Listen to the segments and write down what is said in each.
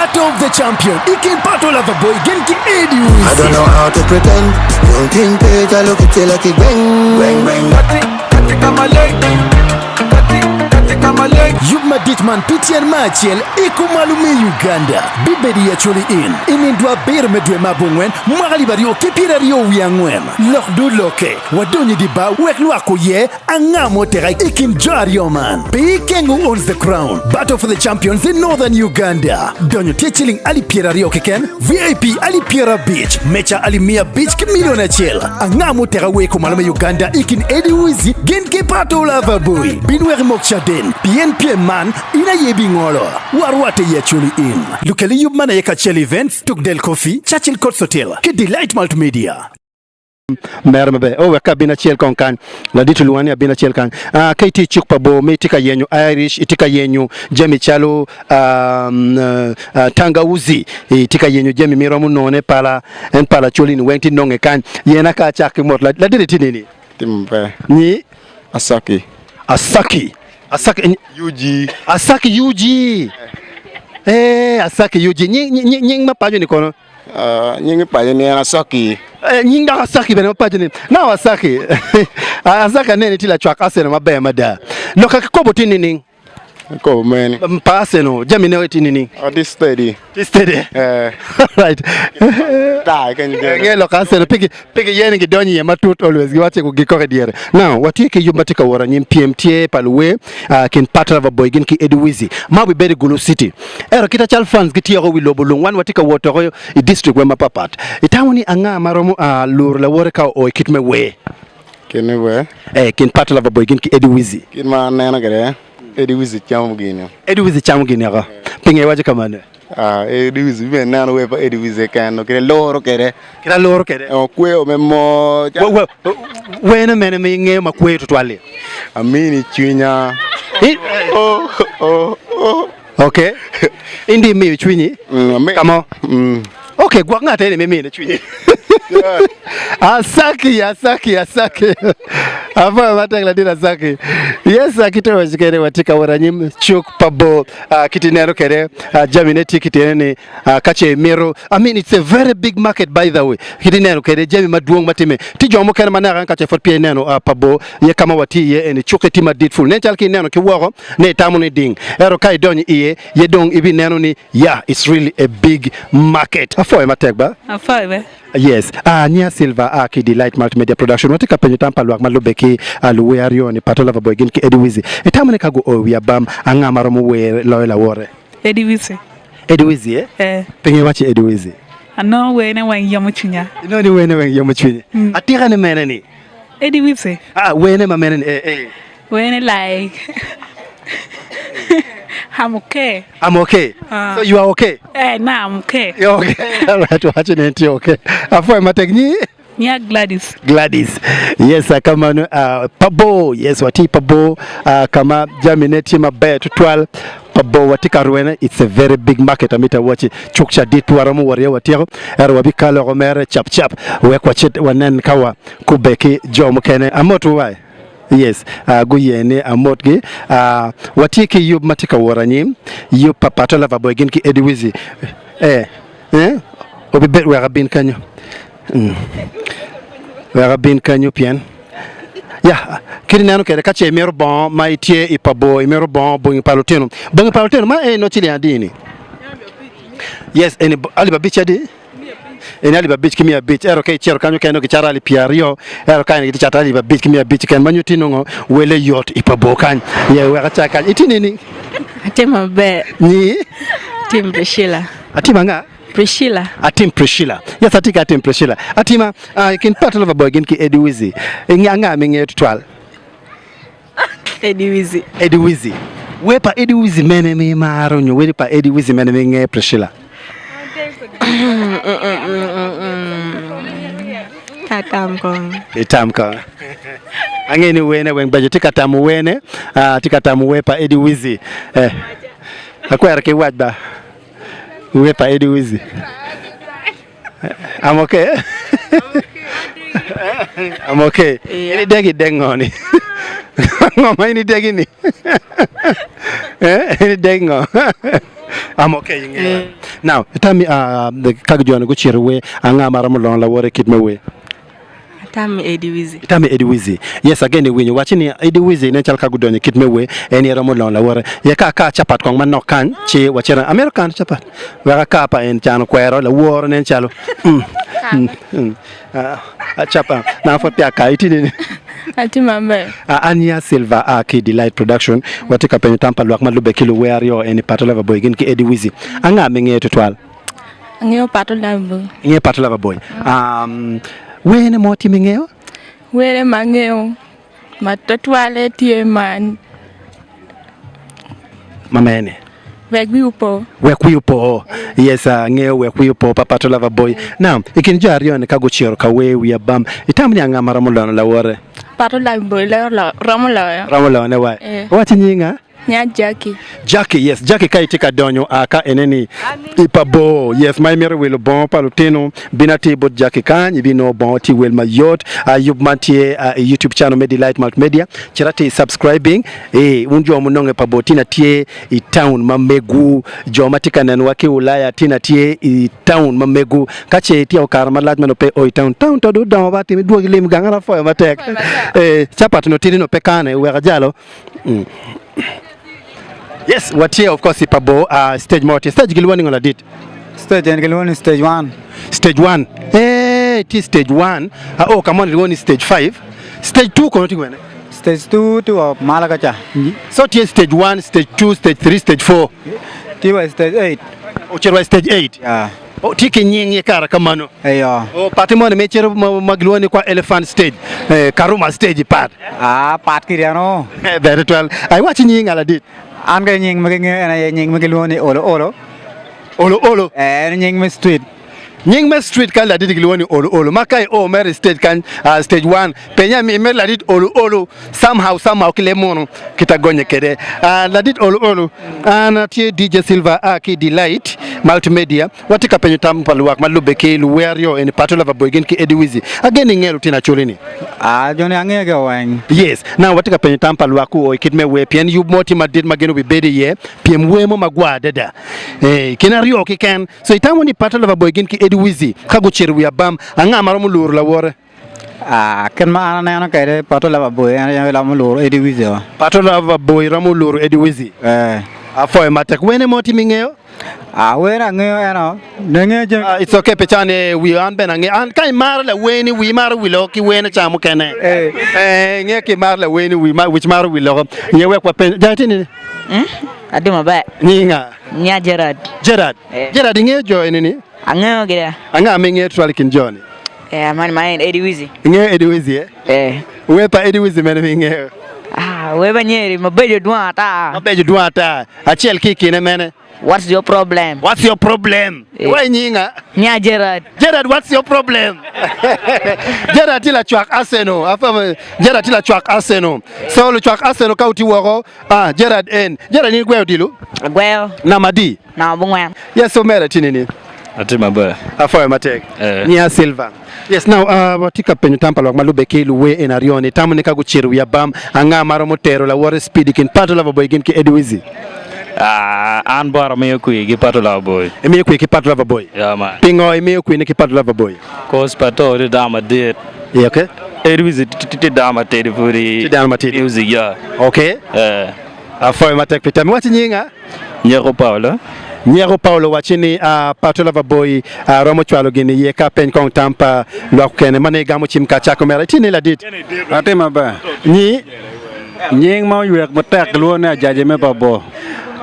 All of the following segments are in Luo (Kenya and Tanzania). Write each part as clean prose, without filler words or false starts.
Battle of the Champion. Ikin PATOLOVER boy. Genki EDDY. I don't know how to pretend. Don't think page, I look at you like it bang, bang, bang. Got it, come my leg. Yuma Ditman Pitian Machiel Ikumalume Uganda Bibedi Acholi Inindwa bir medwe mabungwen Magali bario kipirario wiangwen Lokdu loke Wadonyi diba weklu akoye Angamo terai ikin jario man Peking who owns the crown Battle for the champions in northern Uganda Donyo techiling ali pirario keken VIP ali pira beach Mecha ali mia beach kimiliona chel Angamo tera weko malume Uganda ikin EDDY WIZZY Genki PATOLOVER boy Binweri mokchaden PNP man ina yebi ngolo warwate ya Acholi in lukeli yubmana yeka chel events tukdel coffee Churchill Court Hotel ke delight multimedia mermbe o weka bina chel konkan la dituluani bina chel kan KT chuk Pabo metika yenyu Irish itika yenyu Jemi Chalo Tangauzi itika yenyu Jemi miromu none pala en pala Acholi ni wenti nonge kan yena ka chaki mot la diriti nini timbe ni Asaki UG Asaki UG Asaki UG nying mapajo ni kono nyingi paje ni Asaki nying da Asaki bene mapajo ni na Asaki Asaka nene tila chwaka aseno mabe mada loka kobo tinini ko men paseno jamine weti nini this steady right da kan je ngelo kaseno pigi yene ngidonyi ya matut always giwache kugikore diere now watike yumbatika wora nyim PMTA palwe kin PATOLOVER boy gin ki EDDY WIZZY mabu beri Gulu city ero kita chal fans gitiyo wi lobulung wan watika wotoro I district wema papat itawni anga maromo lur la wore ka o kitme we kin we kin PATOLOVER boy gin ki EDDY WIZZY kin ma nena gare EDDY WIZZY chamugini EDDY WIZZY chamugini ako pinge waje kamane EDDY WIZZY ben nana we pa EDDY WIZZY kan no kire loro kere o kwe o memo wena mene minge makwe tutwale amini chinya okay indi mi chwinyi kama okay gwa ngata ene mimi ne chwinyi Asaki Ava matangla dina Asaki yes akitewa jikere watika waranyim chuk Pabo kitinero kere jamineti kitene kache mero I mean it's a very big market by the way kitinero kere jami maduong matime tijo mo kere manara kache fort pie neno Pabo ye kama wati ye ene chuketi maditful ne chalki neno ki woro ne tamu ne ding ero kai donyi iye ye dong ibi neno ni yeah it's really a big market afoe matekba afoe yes Nia Silva ki delight multimedia production watika penye tampa luak malobeki luwe ario ni PATOLOVER boy gin ki EDDY WIZZY itamane kago owi abam anga maromo we loyla wore EDDY WIZZY penye wachi EDDY WIZZY ano we ne wan yamuchunya no ni we ne wan yamuchunya atira ne mene ni EDDY WIZZY we ne ma mene ni we ne like I'm okay. So you are okay? Nah, I'm okay. You're okay. All right, watching it, okay. After my technique? Yeah, Gladys. Yes, kama Pabo. Yes, wati Pabo. Kama jamineti mabe tutwal. Pabo watika ruene. It's a very big market. Amita wachi chukcha ditu waramu waria watiro. Wabikalo romere chap. Wekwachet wanen kawa kubeki jomo kene. Amotu wai. Yes, guyene amotgi watiki yub matika waranyim yub PATOLOVER boy gin ki EDDY WIZZY obi bet warabin kanyo pien ya kiri nano kere kache mero bon maitie ipabo imero bon bongi paloteno ma no chili adini yes eni aliba bicha di eni aliba beach kimia beach ero kay chero kanyo keno ki charali piario ero kay ki charali ba beach kimia beach ken manyuti no wele yot Ipabo kan ye wera chaka itinini atima be ni tim Priscilla atima nga Atim Priscilla. Yes, atika Atim Priscilla. Atima kin PATOLOVER boy gin ki EDDY WIZZY. Nga minge tutwal. EDDY WIZZY. We pa EDDY WIZZY mene mi maro nyo we pa EDDY WIZZY mene minge Priscilla. Katamko. Angeni wene wen baje tikatamu wene tikatamu we pa EDDY WIZZY. Akwera ke wajba. We pa EDDY WIZZY. I'm okay. I'm okay. Ini degi dengoni. Ngoma ini degi ni. Ini dengo. I'm okay ing'eyo. Now tell me the kagjon go chirwe anga maramulon la wore kit mewe. Tami Eddie Wizzy. Tami Eddie Wizzy. Yes again when you watching Eddie Wizzy ne chal kagudonye kit mewe eni ramulon la wore. Ye ka chapat kong man nokan che wachera American chapat. Wa ka pa en chano kwero la wore nen chalo. Chapa na for pia ka itini. Ati mambe. Anya Silva ki Delight Production watika penye tampa luak malube kilo where yo eni PATOLOVER boy gin ki Eddie Wizzy. Anga menge tutwal. Ngeo PATOLOVER. Nge PATOLOVER boy. Wene moti mingeo? Wele mangeo. Matotwale tie man. Mamene. Wekwiupo. Yes, ngeo wekwiupo PATOLOVER boy. Now, ikinjo arione kago chiro kawe we bam. Itamni anga maramulano la wore. PATOLOVER boy la ramula. Ramula ne wa. Wati nyinga? Nya Jackie. Jackie, yes, Jackie kai tika donyo aka eneni Pabo. Yes, my mere will bon palutino binati but Jackie kan ibino bon ti will my yacht yub mantie YouTube channel Medi Light Multimedia chirati subscribing unjo munonge Pabo tina tie I town mamegu jomatika nanwaki Ulaya tina tie I town mamegu kache tia okarama ladmano pe oi town to do down bati mi duogi lim gangara fo matek chapatu no tiri no pekane uwegajalo Yes, what here of course Pabo stage multi stage gilwani ngola dit stage and gilwani stage 1 it is stage 1 oh come on gilwani stage 5 stage 2 kono tingwene stage 2 to malagacha so it is stage 1 stage 2 stage 3 stage 4 tiwa stage 8 oh chirwa stage 8 yeah oh tiki nyingi kara kamano ayo oh patimone mechero magilwani kwa elephant stage karuma stage part part kiriano very well I watch nyingi ala dit an ga nying magenge ana nying magilwani olo nying me street nying me street kan la dit gilwani olo makai o mer stage kan stage 1 penya mi mer la dit olo somehow kile mono kitagonye kede la dit olo ana tie DJ Silva ki Delight Multimedia watika penye tampaluak malube ke luwerio en PATOLOVER boy gen ki Eddie Wizzy again ngelu tina cholini joni angege wang yes now watika penye tampaluak o kitme we pien you moti madid mageno be bedi ye piem we mo magwa dada kinario kiken so itamoni PATOLOVER boy gen ki Eddie Wizzy kago chiru ya bam anga maramu lur la wore ken ma ana na kay PATOLOVER boy ana la mo lur Eddie Wizzy PATOLOVER boy ramu lur Eddie Wizzy afoy matek wene moti mingeo wena ngeo ano nenge it's okay pechane we an benange an kai mar la weni we mar we loki wena chamu kene nge ki mar la weni we mar which mar we lo nyewe kwa pen jatini aduma ba nyinga nya Gerard nge jo enini angeo gida anga minge twali kin joni man Eddie Wizzy nge Eddie Wizzy we pa Eddie Wizzy men minge we ba nyeri mabejo duata achiel kiki ne mene What's your problem? Why nyinga? Nya Gerard, what's your problem? Gerard tila chwak Arsenal. Afama Gerard tila chwak Arsenal. So lu chwak Arsenal kauti woro. Gerard ni gwe dilu? Gwe. Na madi. Na bungwe. Yes so mera tinini. Atima ba. Afoya matek. Nya Silva. Yes now watika penyu tampalo malube kelu we enarione tamune kagu chiru ya bam anga maro motero la wore speed kin PATOLOVER boy gen ki Eddie Wizzy. An bar me ku ki PATOLOVER boy. Me ku ki PATOLOVER boy. Yeah man. Pingo me ku ni ki PATOLOVER boy. Cause pato de dama dit. Yeah okay. Eddie Wizzy ti dama tedi furi. Ti dama tedi. Music yeah. Okay. Afoy matek pitami wati nyinga. Nyero Paulo wachini PATOLOVER boy romo chwalo gini ye ka pen kong tampa lokene mane gamu chimka chako mera tini la dit. atima ba nying ma yuek matek luo ne jaje me Pabo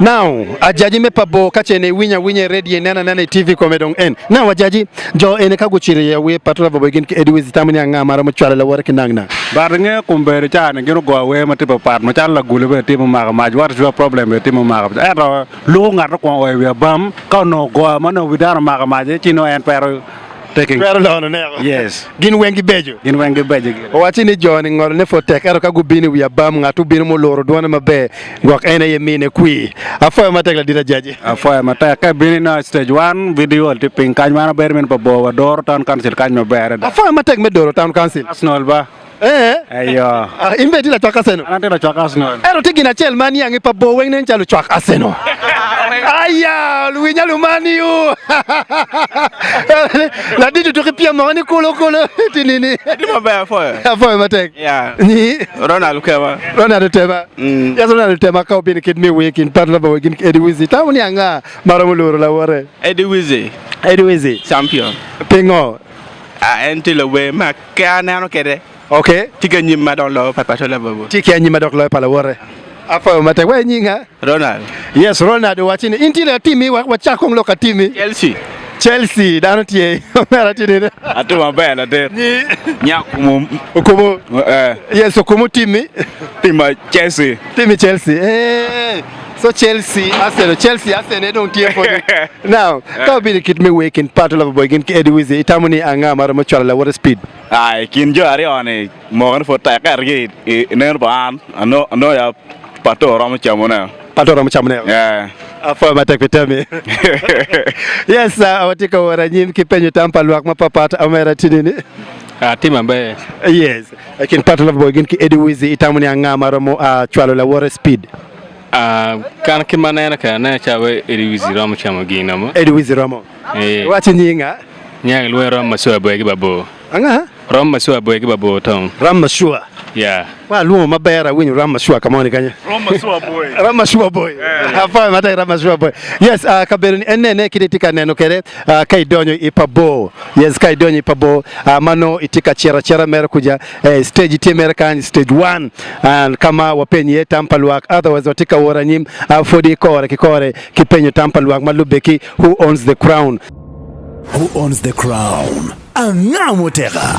now ajaji me Pabo kachene winya ready nana TV komedong en now ajaji jo ene kagu chiri ya we PATOLOVER boy gin ki Eddie Wizzy tamani anga mara mo chwala la wora kinangna bar nge kumbere chane gino go we matipa part mo chala Gulu be timo maga maj what is your problem be timo maga era lu ngar ko we bam ka no go mano widar maga maj chino en pero taking pero lono ne yes gin wengi bejo o watini joni ngol ne fo tek ero kagu bini wi bam ngatu bini mo loro dona mabe gok ene yemine kui afoya matek la dira jaji afoya matek ka bini na stage 1 video ti ping kan mana ber men Pabo wa dor tan council kan me ber afoya matek me doro town council Arsenal ba ayo imbeti la chwaka seno anate la chwaka Arsenal ero tigina chel mani yangi Pabo weng nen chalu chwak Arsenal Aya, Luinya Lumaniu. La dit tu repia moni kolo tinini. Di mabe foi. Foi matek. Yeah. Ni Ronald Kema. Ronald Tema. Ya Ronald Tema ka bin kid me wekin parla ba wekin Eddie WIZZY. Ta woni anga maramuloro la wore. Eddie WIZZY. Eddie WIZZY. Champion. Pingo. Until we ma kana no kede. Okay. Tika nyima don lo PATOLOVER. Tiki anyima dok lo pala wore. Afa matek we nyinga. Ronald. Yes, Ronald watching intila timi wa chakong loka timi. Chelsea dano tie mera tini. Atu mabe la de. Ni Nyakumu. okumu. Yes, okumu timi. Tima Chelsea. Timi Chelsea. So Chelsea Arsenal don't tear for you. Now, ka bi kit me weekend PATOLOVER boy gen Eddie WIZZY itamuni anga mara mo chala what speed. Ai kin jo ari one mo kan fo ta ka ri ner ban ano ya pato ram chamona. PATOLOVER mo chamne. Yeah. Afa matek pitami. Yes, awatika wara nyim kipenyo tampa luak mapapata amera tinini. Tima be. Yes. Kin PATOLOVER boy gen Eddie WIZZY itamuni anga mara mo chala la what speed. Kan kimana ka na chawe Eddie WIZZY ram chamo gina mo. Eddie WIZZY ramo. Wati nyinga. Nyang lwe ram masua boy babo. Anga? Ram masua boy babo tom. Ram masua. Yeah. Wa luo mabera winyu ram masua kama oni kanya. Ram masua boy. Hafa mata ram masua boy. Yes, kaberini enene kidetika neno kere kai donyo Pabo. Yes, kai donyo Pabo. Mano itika chera mera kuja stage team kan stage 1 and kama wapenye tampaluak otherwise watika waranyim fodi kikore kipenyo tampaluak malubeki who owns the crown. Who owns the crown? Angamotera.